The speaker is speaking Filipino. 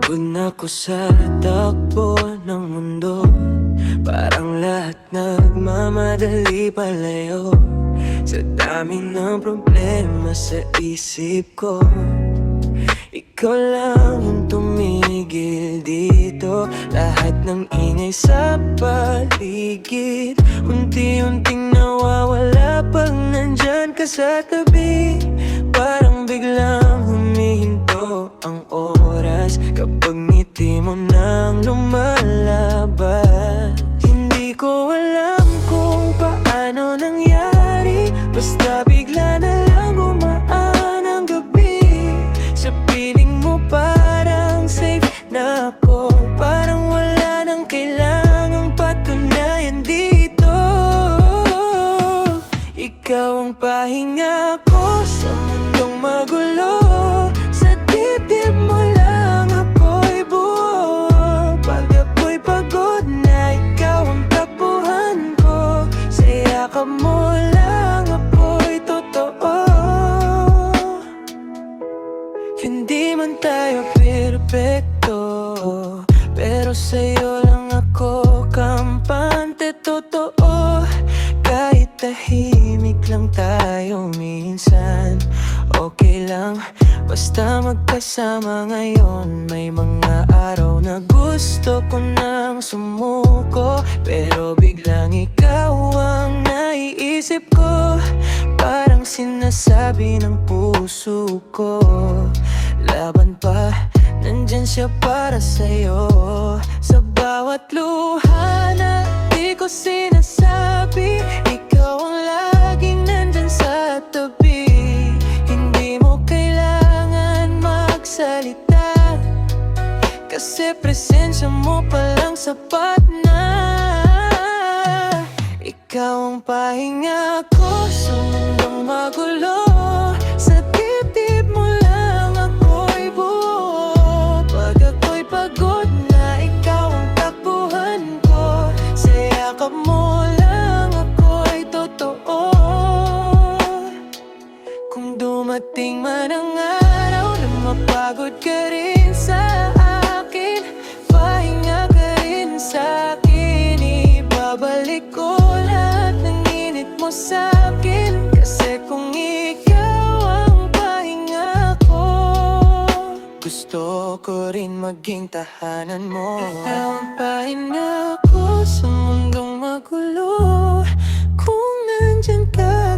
Pagod na ko sa takbo ng mundo, parang lahat nagmamadali palayo. Sa dami ng problema sa isip ko, ikaw lang yung tumigil dito. Lahat ng ingay sa paligid unti-unting nawawala pag nandyan ka sa tabi. Parang biglang humihinto ang oras kapag ngiti mo nang lumalabas. Hindi ko alam kung paano nangyari, basta bigla na lang gumaan ang gabi. Sa piling mo parang safe na ako, parang wala nang kailangang patunayan dito. Ikaw ang pahinga ko sa mundong magulo. Sa dibdib mo lang ako'y buo. Pag ako'y pagod na, ikaw ang takbuhan ko. Sa yakap mo lang ako'y totoo. Hindi man tayo perpekto, pero sa'yo lang ako kampante totoo. Kahit tahimik lang tayo minsan, okay lang, basta magkasama ngayon. May mga araw na gusto ko nang sumuko, pero biglang ikaw ang naiisip ko. Parang sinasabi ng puso ko, laban pa, nandyan siya para sa'yo. Sa bawat luha na di ko sinasabi, ikaw ang laging nandyan sa tabi. Hindi mo kailangan magsalita, kasi presensya mo palang sapat na. Ikaw ang pahinga ko sa mundong magulo. Sa dibdib mo lang ako'y buo. Pag ako'y pagod na, ikaw ang takbuhan ko. Sa yakap mo lang ako'y totoo. Kung dumating man ang araw na mapagod ka rin sa akin, pahinga ka rin sa akin. Ibabalik ko lahat ng init mo sa akin, kasi kung ikaw ang pahinga ko, gusto ko rin maging tahanan mo. Ikaw ang pahinga ko sa mundong magulo. Kung nandyan ka